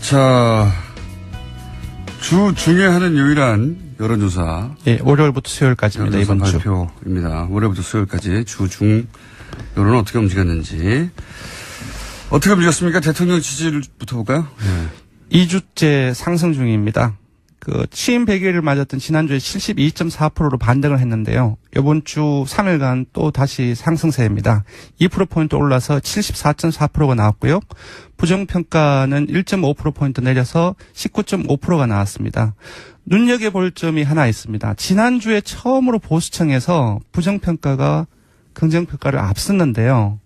자, 주 중에 하는 유일한 여론조사. 예, 월요일부터 수요일까지입니다. 이번 주. 발표입니다. 월요일부터 수요일까지 주 중 여론은 어떻게 움직였는지. 어떻게 움직였습니까? 대통령 지지율부터 볼까요? 네. 2주째 상승 중입니다. 취임 100일을 맞았던 지난주에 72.4%로 반등을 했는데요. 이번 주 3일간 또 다시 상승세입니다. 2%포인트 올라서 74.4%가 나왔고요. 부정평가는 1.5%포인트 내려서 19.5%가 나왔습니다. 눈여겨볼 점이 하나 있습니다. 지난주에 처음으로 보수청에서 부정평가가 긍정평가를 앞섰는데요.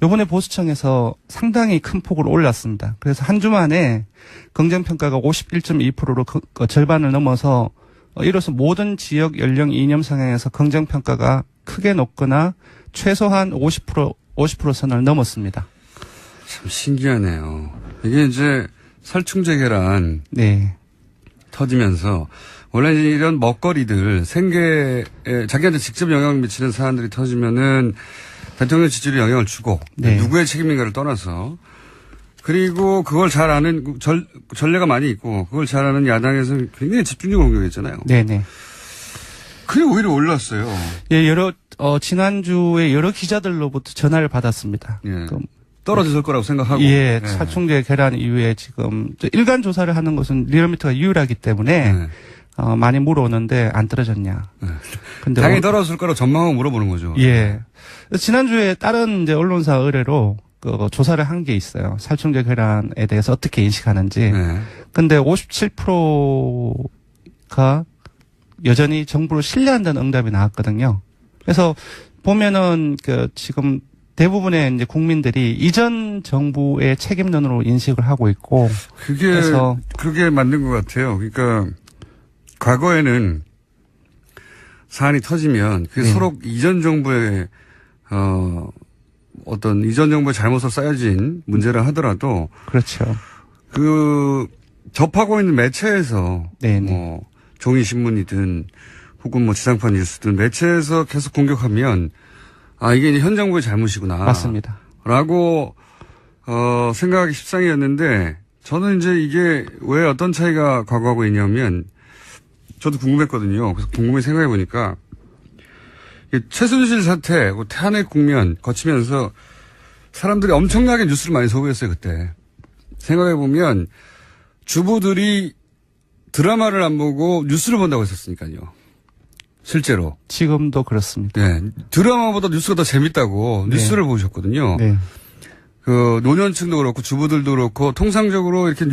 요번에 보수청에서 상당히 큰 폭으로 올랐습니다. 그래서 한 주 만에 긍정평가가 51.2%로 절반을 넘어서 이로써 모든 지역 연령 이념 성향에서 긍정평가가 크게 높거나 최소한 50% 선을 넘었습니다. 참 신기하네요. 이게 이제 살충제 계란 네. 터지면서 원래 이런 먹거리들 생계에 자기한테 직접 영향을 미치는 사안들이 터지면은 대통령 지지율에 영향을 주고 네. 누구의 책임인가를 떠나서 그리고 그걸 잘 아는 전례가 많이 있고 그걸 잘 아는 야당에서 굉장히 집중적으로 공격했잖아요. 네네. 그리고 오히려 올랐어요. 예, 지난주에 여러 기자들로부터 전화를 받았습니다. 예. 떨어질 거라고 생각하고. 예, 예. 살충제 계란 이후에 지금 일간 조사를 하는 것은 리얼미터가 유일하기 때문에 네. 많이 물어오는데 안 떨어졌냐. 네. 근데 당연히 떨어질 거라고 전망하고 물어보는 거죠. 예. 지난주에 다른 이제 언론사 의뢰로 조사를 한 게 있어요. 살충제 계란에 대해서 어떻게 인식하는지. 네. 근데 57%가 여전히 정부를 신뢰한다는 응답이 나왔거든요. 그래서 보면은 지금 대부분의 이제 국민들이 이전 정부의 책임론으로 인식을 하고 있고. 그게 맞는 것 같아요. 그러니까 과거에는 사안이 터지면 그게 서로 이전 정부의 어떤 이전 정부의 잘못으로 쌓여진 문제라 하더라도 그렇죠. 접하고 있는 매체에서 뭐 종이 신문이든 혹은 뭐 지상파 뉴스든 매체에서 계속 공격하면 이게 이제 현 정부의 잘못이구나. 맞습니다. 라고 생각하기 십상이었는데 저는 이제 이게 왜 어떤 차이가 과거하고 있냐면 저도 궁금했거든요. 그래서 궁금해 생각해 보니까 최순실 사태, 탄핵 국면 거치면서 사람들이 엄청나게 뉴스를 많이 소비했어요, 그때. 생각해 보면 주부들이 드라마를 안 보고 뉴스를 본다고 했었으니까요. 실제로. 지금도 그렇습니다. 네. 드라마보다 뉴스가 더 재밌다고 뉴스를 보셨거든요. 네. 노년층도 그렇고 주부들도 그렇고 통상적으로 이렇게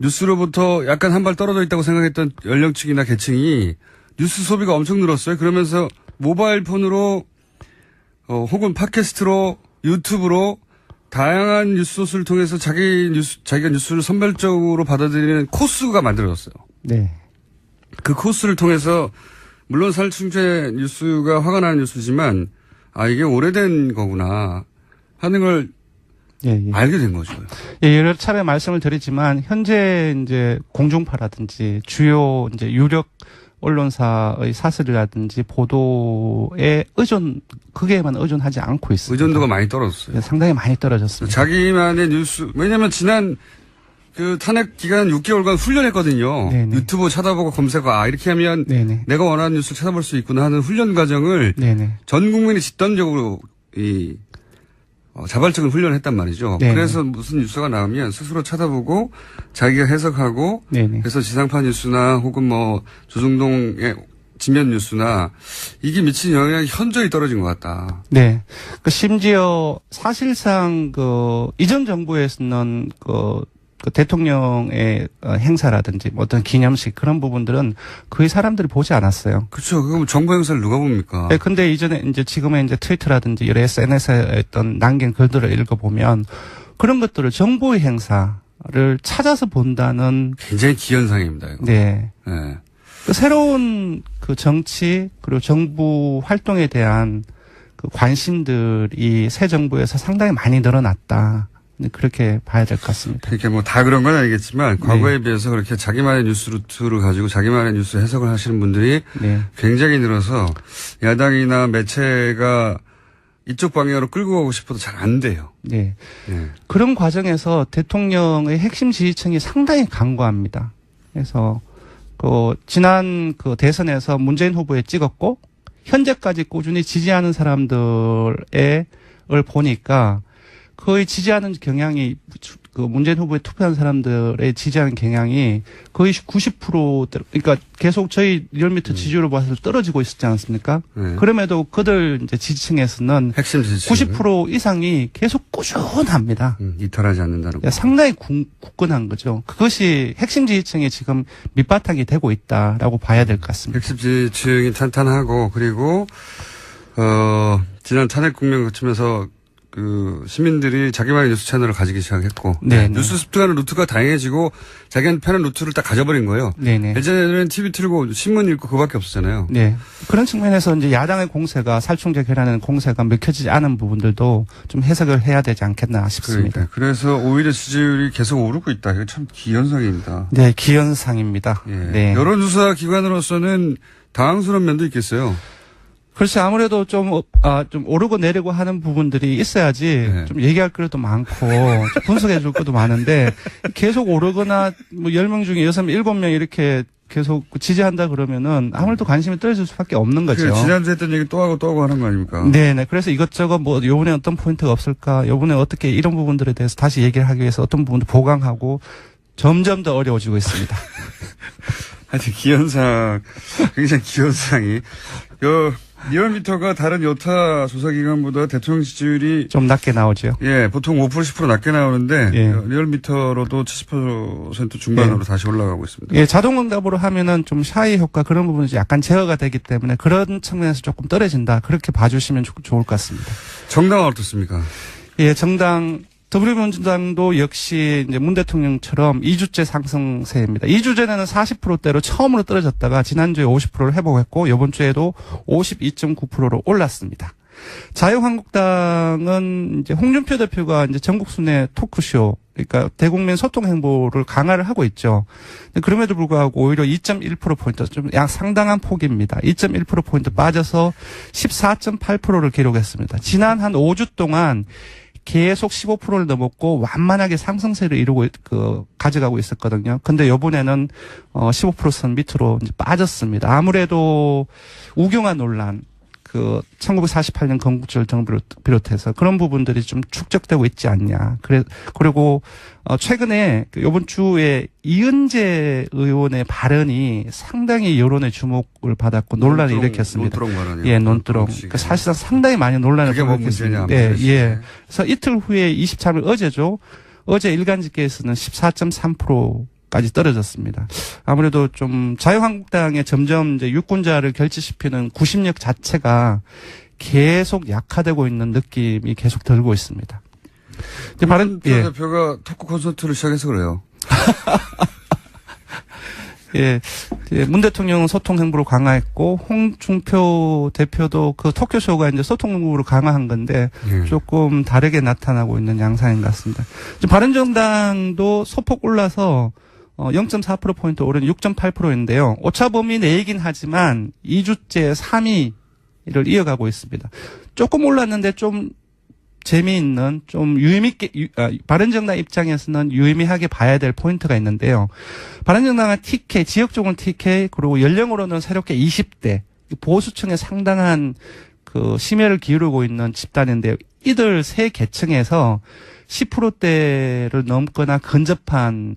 뉴스로부터 약간 한 발 떨어져 있다고 생각했던 연령층이나 계층이 뉴스 소비가 엄청 늘었어요. 그러면서 모바일 폰으로 혹은 팟캐스트로 유튜브로 다양한 뉴스 소스를 통해서 자기가 뉴스를 선별적으로 받아들이는 코스가 만들어졌어요. 네. 그 코스를 통해서 물론 살충제 뉴스가 화가 나는 뉴스지만 이게 오래된 거구나 하는 걸 알게 된 거죠. 예, 여러 차례 말씀을 드리지만 현재 이제 공중파라든지 주요 이제 유력 언론사의 사설이라든지 보도에 그게만 의존하지 않고 있습니다. 의존도가 많이 떨어졌어요. 네, 상당히 많이 떨어졌습니다. 자기만의 뉴스, 왜냐면 지난 탄핵 기간 6개월간 훈련했거든요. 네네. 유튜브 찾아보고 검색하고 이렇게 하면 네네. 내가 원하는 뉴스를 찾아볼 수 있구나 하는 훈련 과정을 네네. 전 국민이 집단적으로 자발적인 훈련을 했단 말이죠. 네네. 그래서 무슨 뉴스가 나오면 스스로 찾아보고 자기가 해석하고 네네. 그래서 지상파 뉴스나 혹은 뭐 조중동의 지면 뉴스나 이게 미친 영향이 현저히 떨어진 것 같다. 네. 심지어 사실상 이전 정부에서는 대통령의 행사라든지 어떤 기념식 그런 부분들은 거의 사람들이 보지 않았어요. 그렇죠. 그럼 정부 행사를 누가 봅니까? 네, 근데 지금의 트위터라든지 여러 SNS에 어떤 남긴 글들을 읽어보면 그런 것들을 정부의 행사를 찾아서 본다는 굉장히 기현상입니다. 이거. 네. 네. 새로운 정치 그리고 정부 활동에 대한 관심들이 새 정부에서 상당히 많이 늘어났다. 그렇게 봐야 될 것 같습니다. 그러니까 뭐 다 그런 건 아니겠지만 과거에 비해서 그렇게 자기만의 뉴스 루트를 가지고 자기만의 뉴스 해석을 하시는 분들이 굉장히 늘어서 야당이나 매체가 이쪽 방향으로 끌고 가고 싶어도 잘 안 돼요. 네. 예. 그런 과정에서 대통령의 핵심 지지층이 상당히 강고합니다. 그래서 지난 대선에서 문재인 후보에 찍었고 현재까지 꾸준히 지지하는 사람들을 보니까 거의 지지하는 경향이 문재인 후보에 투표한 사람들의 지지하는 경향이 거의 90%, 그러니까 계속 저희 리얼미터 지지율을 봐서 떨어지고 있었지 않습니까? 네. 그럼에도 그들 이제 지지층에서는 핵심 지지층 90% 이상이 계속 꾸준합니다. 이탈하지 않는다는 거. 상당히 굳건한 거죠. 그것이 핵심 지지층이 지금 밑바탕이 되고 있다라고 봐야 될 것 같습니다. 핵심 지지층이 탄탄하고 그리고 지난 탄핵 국면 거치면서 시민들이 자기만의 뉴스 채널을 가지기 시작했고. 네. 뉴스 습득하는 루트가 다양해지고 자기한테 편한 루트를 딱 가져버린 거예요. 네네. 예전에는 TV 틀고 신문 읽고 그거밖에 없었잖아요. 네. 그런 측면에서 이제 야당의 공세가 살충제결하는 공세가 먹혀지지 않은 부분들도 좀 해석을 해야 되지 않겠나 싶습니다. 그래서 오히려 지지율이 계속 오르고 있다. 이거 참 기현상입니다. 네, 기현상입니다. 예. 네. 여론조사 기관으로서는 당황스러운 면도 있겠어요. 글쎄 아무래도 좀 오르고 내리고 하는 부분들이 있어야지 네. 좀 얘기할 것도 많고 좀 분석해 줄 것도 많은데 계속 오르거나 10명 중에 6명, 7명 이렇게 계속 지지한다 그러면은 아무래도 관심이 떨어질 수밖에 없는 거죠. 지난주에 했던 얘기 또 하고 하는 거 아닙니까? 네네. 그래서 이것저것 요번에 어떤 포인트가 없을까, 요번에 어떻게 이런 부분들에 대해서 다시 얘기를 하기 위해서 어떤 부분도 보강하고 점점 더 어려워지고 있습니다. 하여튼 기현상, 굉장히 기현상이. 리얼미터가 다른 여타 조사기관보다 대통령 지지율이 좀 낮게 나오죠. 예, 보통 5% 10% 낮게 나오는데 예. 리얼미터로도 70% 중반으로 예. 다시 올라가고 있습니다. 예, 자동응답으로 하면은 좀 샤이 효과 그런 부분이 약간 제어가 되기 때문에 그런 측면에서 조금 떨어진다. 그렇게 봐주시면 좋을 것 같습니다. 정당은 어떻습니까? 예, 더불어민주당도 역시 이제 문 대통령처럼 2주째 상승세입니다. 2주 전에는 40%대로 처음으로 떨어졌다가 지난주에 50%를 회복했고 이번 주에도 52.9%로 올랐습니다. 자유한국당은 이제 홍준표 대표가 이제 전국 순회 토크쇼, 그러니까 대국민 소통 행보를 강화를 하고 있죠. 그럼에도 불구하고 오히려 2.1%포인트, 좀 상당한 폭입니다. 2.1%포인트 빠져서 14.8%를 기록했습니다. 지난 한 5주 동안 계속 15%를 넘었고 완만하게 상승세를 가져가고 있었거든요. 근데 이번에는 15%선 밑으로 이제 빠졌습니다. 아무래도 우경화 논란, 1948년 건국절 정부를 비롯해서 그런 부분들이 좀 축적되고 있지 않냐. 그리고 최근에 이번 주에 이은재 의원의 발언이 상당히 여론의 주목을 받았고 논란을 일으켰습니다. 논두렁 발언이요. 예, 논두렁. 그러니까 사실상 상당히 많이 논란을 그게 뭐 문제냐. 예, 예. 그래서 이틀 후에 23일 어제죠. 어제 일간 집계에서는 14.3%까지 떨어졌습니다. 아무래도 좀 자유한국당에 점점 이제 유권자를 결집시키는 구심력 자체가 계속 약화되고 있는 느낌이 계속 들고 있습니다. 문재인 대표가 토크 콘서트를 시작해서 그래요. 예, 문 대통령은 소통 행보를 강화했고 홍준표 대표도 그 토크쇼가 이제 소통 행보를 강화한 건데 조금 다르게 나타나고 있는 양상인 것 같습니다. 바른정당도 소폭 올라서 0.4%포인트 오른 6.8%인데요. 오차범위 내이긴 하지만 2주째 3위를 이어가고 있습니다. 조금 올랐는데 좀 재미있는, 좀 유의미있게, 바른정당 입장에서는 유의미하게 봐야 될 포인트가 있는데요. 바른정당은 TK, 지역적으로는 TK, 그리고 연령으로는 새롭게 20대, 보수층에 상당한 심혈을 기울이고 있는 집단인데요. 이들 세 계층에서 10%대를 넘거나 근접한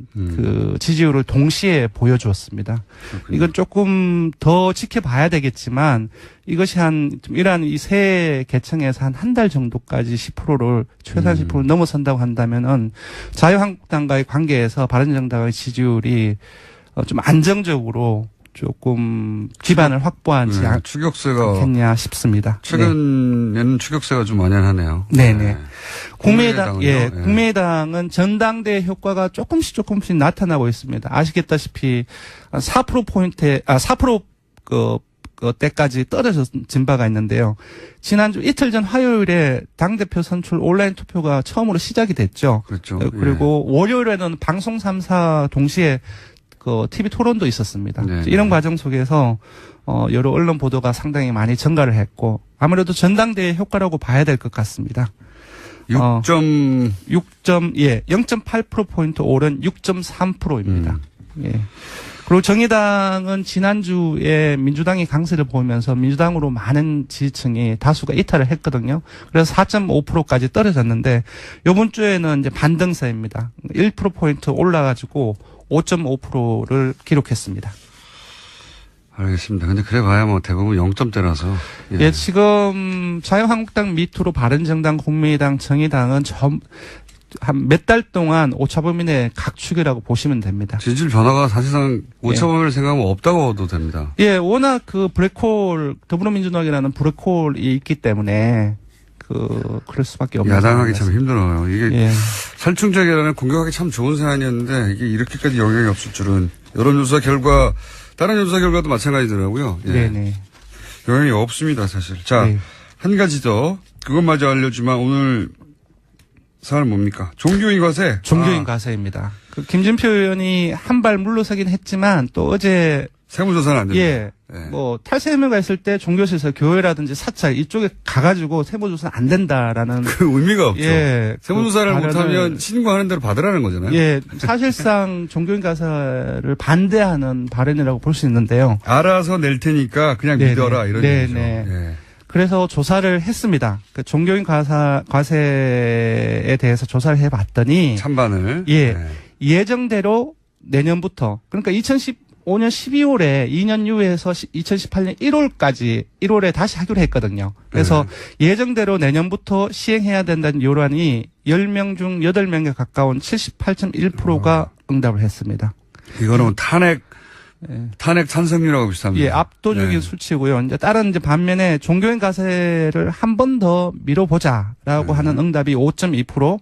지지율을 동시에 보여주었습니다. 그렇군요. 이건 조금 더 지켜봐야 되겠지만 이것이 이러한 이 세 계층에서 한 달 정도까지 10%를 최소한 10%를 넘어선다고 한다면은 자유한국당과의 관계에서 바른정당의 지지율이 좀 안정적으로 조금 기반을 확보하지 않겠냐 싶습니다. 최근에는 추격세가 좀 완연하네요. 네네. 국민의당은 전당대 효과가 조금씩 나타나고 있습니다. 아시겠다시피 4% 때까지 떨어진 바가 있는데요. 지난주 이틀 전 화요일에 당대표 선출 온라인 투표가 처음으로 시작이 됐죠. 그렇죠. 그리고 월요일에는 방송 3사 동시에 그 TV 토론도 있었습니다. 네. 이런 과정 속에서 여러 언론 보도가 상당히 많이 증가를 했고 아무래도 전당대회 효과라고 봐야 될 것 같습니다. 0.8%포인트 오른 6.3%입니다. 예. 그리고 정의당은 지난주에 민주당이 강세를 보이면서 민주당으로 많은 지지층이 다수가 이탈을 했거든요. 그래서 4.5%까지 떨어졌는데 이번 주에는 이제 반등세입니다. 1%포인트 올라가지고 5.5%를 기록했습니다. 알겠습니다. 근데 그래 봐야 뭐 대부분 0점대라서. 예, 지금 자유한국당 밑으로 바른정당, 국민의당, 정의당은 한 몇 달 동안 오차범위내 각축이라고 보시면 됩니다. 지지율 변화가 사실상 오차범위를 생각하면 없다고도 됩니다. 예, 워낙 그 블랙홀, 더불어민주당이라는 블랙홀이 있기 때문에 그럴 수밖에 없는 야당하기 참 힘들어요. 이게 예. 살충작이라는 공격하기 참 좋은 사안이었는데 이게 이렇게까지 영향이 없을 줄은 여론조사 결과 다른 조사 결과도 마찬가지더라고요. 예. 네네. 영향이 없습니다, 사실. 자, 네. 한 가지 더 그것마저 알려주면 오늘 사안은 뭡니까? 종교인 과세. 종교인 과세입니다. 그 김진표 의원이 한 발 물러서긴 했지만 또 어제 세무조사는 안 됩니다. 예. 네. 뭐 탈세의무가 있을 때 종교시설 교회라든지 사찰 이쪽에 가가지고 세무조사 안 된다라는 그 의미가 없죠. 예. 세무조사를 그 못하면 신고하는 대로 받으라는 거잖아요. 예. 사실상 종교인 과세를 반대하는 발언이라고 볼 수 있는데요. 알아서 낼 테니까 그냥 네네. 믿어라 이런 네네. 얘기죠. 예. 그래서 조사를 했습니다. 그 종교인 과세에 대해서 조사를 해봤더니 찬반을. 예. 네. 예정대로 내년부터 그러니까 2015년 12월에 2년 이후에서 2018년 1월에 다시 하기로 했거든요. 그래서 예정대로 내년부터 시행해야 된다는 요란이 10명 중 8명에 가까운 78.1%가 응답을 했습니다. 이거는 탄핵 찬성률하고 비슷합니다. 예, 압도적인 네. 수치고요. 이제 다른 이제 반면에 종교인 과세를 한 번 더 미뤄보자라고 하는 응답이 5.2%,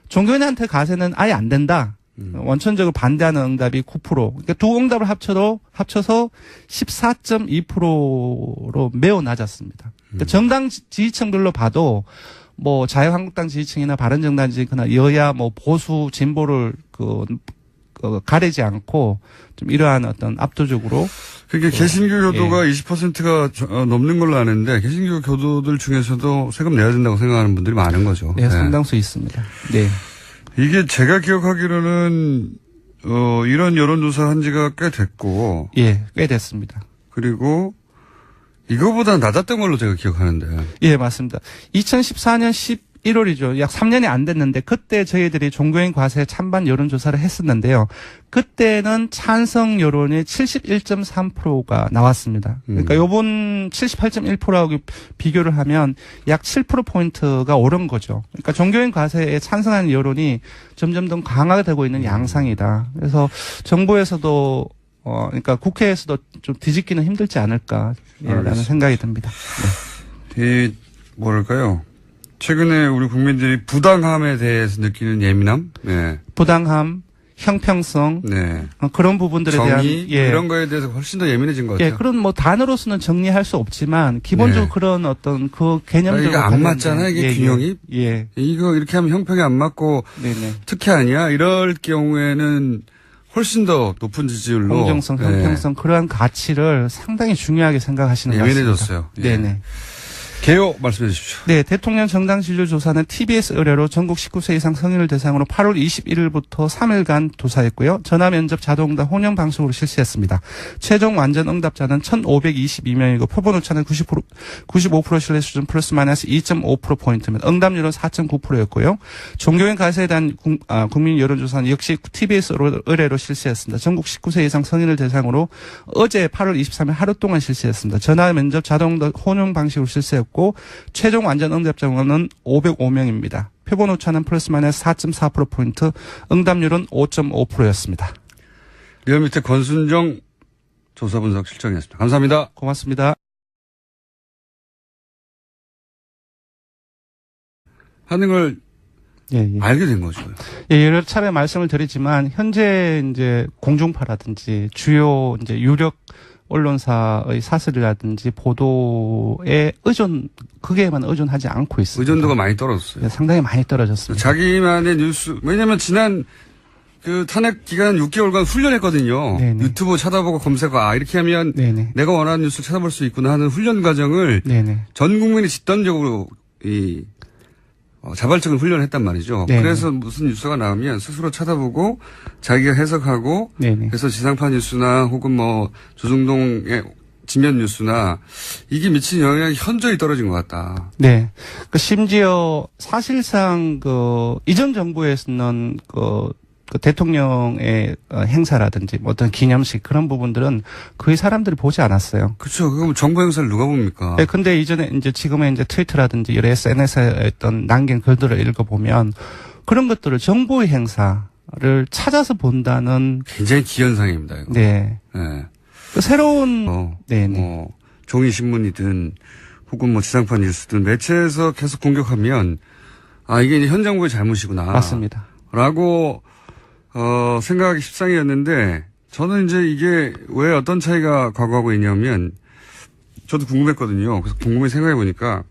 종교인한테 과세는 아예 안 된다. 원천적으로 반대하는 응답이 9%. 그러니까 두 응답을 합쳐서 14.2%로 매우 낮았습니다. 그러니까 정당 지지층별로 봐도 뭐 자유한국당 지지층이나 바른정당 지지층이나 여야 뭐 보수 진보를 가리지 않고 좀 이러한 어떤 압도적으로 그러니까 개신교 교도가 예. 20%가 넘는 걸로 아는데 개신교 교도들 중에서도 세금 내야 된다고 생각하는 분들이 많은 거죠. 네, 상당수 있습니다. 네. 이게 제가 기억하기로는 이런 여론조사 한 지가 꽤 됐고 예, 꽤 됐습니다. 그리고 이거보다 낮았던 걸로 제가 기억하는데. 예, 맞습니다. 2014년 11월이죠. 약 3년이 안 됐는데 그때 저희들이 종교인 과세 찬반 여론조사를 했었는데요. 그때는 찬성 여론이 71.3%가 나왔습니다. 그러니까 요번 78.1%하고 비교를 하면 약 7%포인트가 오른 거죠. 그러니까 종교인 과세에 찬성하는 여론이 점점 더 강화되고 있는 양상이다. 그래서 정부에서도 그러니까 국회에서도 좀 뒤집기는 힘들지 않을까라는 생각이 듭니다. 네. 뭐랄까요? 최근에 우리 국민들이 부당함에 대해서 느끼는 예민함, 네. 부당함, 형평성, 네. 그런 부분들에 대한 정의 이런 거에 대해서 훨씬 더 예민해진 것 같아요. 예, 그런 뭐 단어로서는 정리할 수 없지만 기본적으로 네. 그런 어떤 그 개념적으로 이게 안 맞잖아요, 이게 균형이. 예. 이거 이렇게 하면 형평이 안 맞고 네네. 특혜 아니야? 이럴 경우에는 훨씬 더 높은 지지율로 공정성, 형평성 그러한 가치를 상당히 중요하게 생각하시는 것 같습니다. 예민해졌어요. 예. 네네. 개요 말씀해 주십시오. 네, 대통령 정당 지지율 조사는 TBS 의뢰로 전국 19세 이상 성인을 대상으로 8월 21일부터 3일간 조사했고요. 전화 면접 자동응답 혼용 방식으로 실시했습니다. 최종 완전 응답자는 1,522명이고 표본 오차는 95% 신뢰 수준 플러스 마이너스 2.5%포인트입니다. 응답률은 4.9%였고요. 종교인 과세에 대한 국민 여론조사는 역시 TBS 의뢰로 실시했습니다. 전국 19세 이상 성인을 대상으로 어제 8월 23일 하루 동안 실시했습니다. 전화 면접 자동응답 혼용 방식으로 실시했고 최종 완전 응답자는 505명입니다. 표본 오차는 플러스 마이너스 4.4%포인트, 응답률은 5.5%였습니다. 리얼미터 권순정 조사분석 실장이었습니다. 감사합니다. 고맙습니다. 하는 걸 예. 알게 된 거죠. 예, 여러 차례 말씀을 드리지만 현재 이제 공중파라든지 주요 이제 유력 언론사의 사설이라든지 보도에 그게만 의존하지 않고 있습니다. 의존도가 많이 떨어졌어요. 네, 상당히 많이 떨어졌습니다. 자기만의 뉴스, 왜냐면 지난 그 탄핵 기간 6개월간 훈련했거든요. 네네. 유튜브 찾아보고 검색하고 이렇게 하면 네네. 내가 원하는 뉴스를 찾아볼 수 있구나 하는 훈련 과정을 네네. 전 국민이 집단적으로 자발적인 훈련을 했단 말이죠. 네네. 그래서 무슨 뉴스가 나오면 스스로 찾아보고 자기가 해석하고 네네. 그래서 지상파 뉴스나 혹은 뭐 조중동의 지면 뉴스나 이게 미친 영향이 현저히 떨어진 것 같다. 네. 그 심지어 사실상 그 이전 정부에서는 그 대통령의 행사라든지 뭐 어떤 기념식 그런 부분들은 거의 사람들이 보지 않았어요. 그렇죠. 그럼 정부 행사를 누가 봅니까? 네, 근데 이전에 이제 지금의 이제 트위터라든지 여러 SNS에 어떤 남긴 글들을 읽어보면 그런 것들을 정부의 행사를 찾아서 본다는 굉장히 기현상입니다. 이거. 네. 네. 그 새로운 네네. 뭐 종이 신문이든 혹은 뭐 지상파 뉴스든 매체에서 계속 공격하면 이게 이제 현 정부의 잘못이구나. 맞습니다. 라고 생각하기 십상이었는데 저는 이제 이게 왜 어떤 차이가 과거하고 있냐면 저도 궁금했거든요. 그래서 곰곰이 생각해 보니까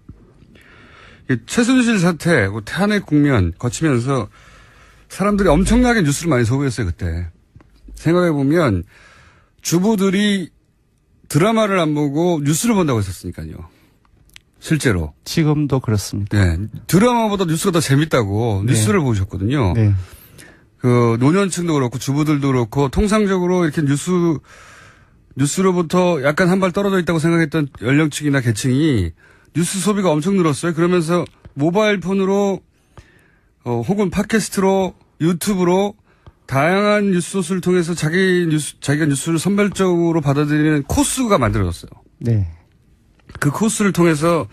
최순실 사태, 탄핵 국면 거치면서 사람들이 엄청나게 뉴스를 많이 소비했어요. 그때 생각해 보면 주부들이 드라마를 안 보고 뉴스를 본다고 했었으니까요. 실제로. 지금도 그렇습니다. 네. 드라마보다 뉴스가 더 재밌다고 네. 뉴스를 보셨거든요. 네. 그 노년층도 그렇고 주부들도 그렇고 통상적으로 이렇게 뉴스로부터 약간 한 발 떨어져 있다고 생각했던 연령층이나 계층이 뉴스 소비가 엄청 늘었어요. 그러면서 모바일 폰으로 혹은 팟캐스트로 유튜브로 다양한 뉴스 소스를 통해서 자기가 뉴스를 선별적으로 받아들이는 코스가 만들어졌어요. 네. 그 코스를 통해서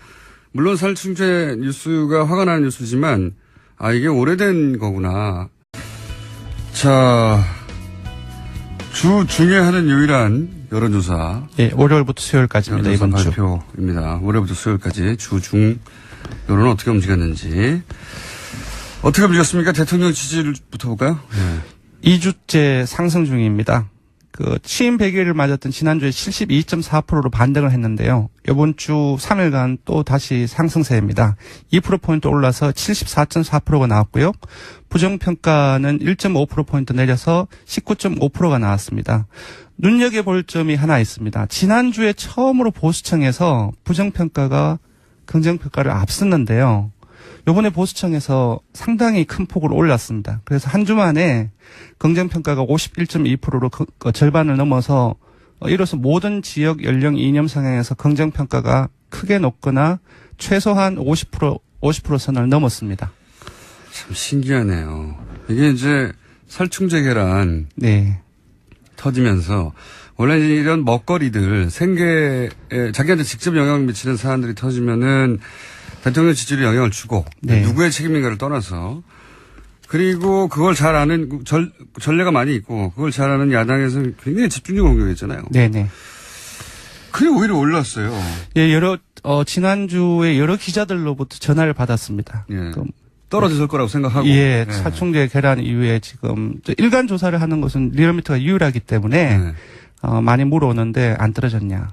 물론 살충제 뉴스가 화가 나는 뉴스지만 이게 오래된 거구나. 자, 주 중에 하는 유일한 여론조사. 예, 월요일부터 수요일까지입니다. 이번 주. 발표입니다. 월요일부터 수요일까지 주 중 여론은 어떻게 움직였는지. 어떻게 움직였습니까? 대통령 지지율부터 볼까요? 네. 2주째 상승 중입니다. 그 취임 100일을 맞았던 지난주에 72.4%로 반등을 했는데요. 이번 주 3일간 또 다시 상승세입니다. 2%포인트 올라서 74.4%가 나왔고요. 부정평가는 1.5%포인트 내려서 19.5%가 나왔습니다. 눈여겨볼 점이 하나 있습니다. 지난주에 처음으로 보수청에서 부정평가가 긍정평가를 앞섰는데요. 요번에 보수청에서 상당히 큰 폭으로 올랐습니다. 그래서 한 주 만에 긍정평가가 51.2%로 절반을 넘어서 이로써 모든 지역 연령 이념 성향에서 긍정평가가 크게 높거나 최소한 50% 선을 넘었습니다. 참 신기하네요. 이게 이제 살충제 계란 네. 터지면서 원래 이런 먹거리들 생계에 자기한테 직접 영향을 미치는 사안들이 터지면은 대통령 지지율에 영향을 주고 네. 누구의 책임인가를 떠나서 그리고 그걸 잘 아는 전례가 많이 있고 그걸 잘 아는 야당에서 굉장히 집중적으로 공격했잖아요. 네네. 그게 오히려 올랐어요. 예, 지난주에 여러 기자들로부터 전화를 받았습니다. 예. 떨어졌을 거라고 생각하고. 예, 살충제 계란 이후에 지금 일간 조사를 하는 것은 리얼미터가 유일하기 때문에 많이 물어오는데 안 떨어졌냐.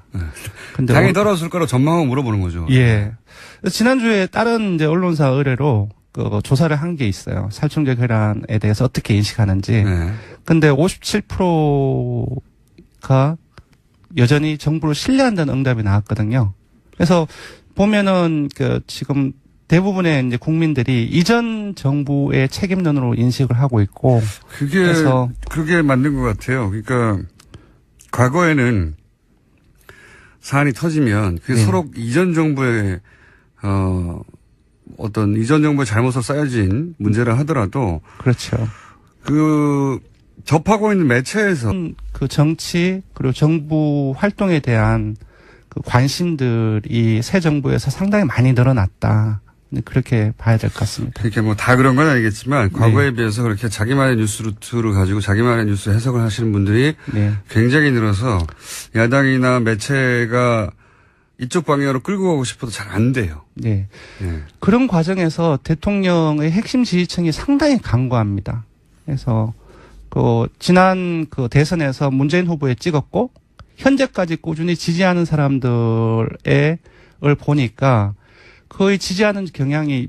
근데 당연히 떨어졌을 거라고 전망하고 물어보는 거죠. 예. 지난주에 다른 이제 언론사 의뢰로 그 조사를 한 게 있어요. 살충제 계란에 대해서 어떻게 인식하는지. 근데 57%가 여전히 정부를 신뢰한다는 응답이 나왔거든요. 그래서 보면은 지금 대부분의 이제 국민들이 이전 정부의 책임론으로 인식을 하고 있고. 그게 맞는 것 같아요. 그러니까 과거에는 사안이 터지면 그게 서로 이전 정부의 어떤 이전 정부의 잘못으로 쌓여진 문제라 하더라도 그렇죠. 접하고 있는 매체에서 그 정치 그리고 정부 활동에 대한 그 관심들이 새 정부에서 상당히 많이 늘어났다. 그렇게 봐야 될 것 같습니다. 그렇게 뭐 다 그런 건 아니겠지만 과거에 비해서 그렇게 자기만의 뉴스 루트를 가지고 자기만의 뉴스 해석을 하시는 분들이 굉장히 늘어서 야당이나 매체가 이쪽 방향으로 끌고 가고 싶어도 잘 안 돼요. 네. 그런 과정에서 대통령의 핵심 지지층이 상당히 강고합니다. 그래서 지난 대선에서 문재인 후보에 찍었고 현재까지 꾸준히 지지하는 사람들을 보니까 거의 지지하는 경향이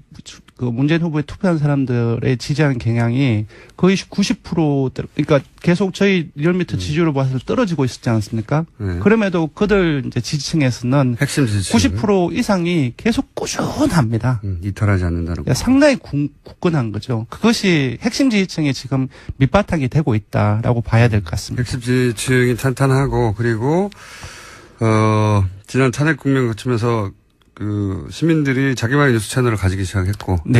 그 문재인 후보에 투표한 사람들의 지지하는 경향이 거의 90% 그러니까 계속 저희 리얼미터 지지율을 봐서 떨어지고 있었지 않습니까? 네. 그럼에도 그들 이제 지지층에서는 핵심 지지층. 90% 이상이 계속 꾸준합니다. 이탈하지 않는다는 거. 상당히 굳건한 거죠. 그것이 핵심 지지층에 지금 밑바탕이 되고 있다라고 봐야 될 것 같습니다. 핵심 지지층이 탄탄하고 그리고 지난 탄핵 국면 거치면서 그 시민들이 자기만의 뉴스 채널을 가지기 시작했고 네.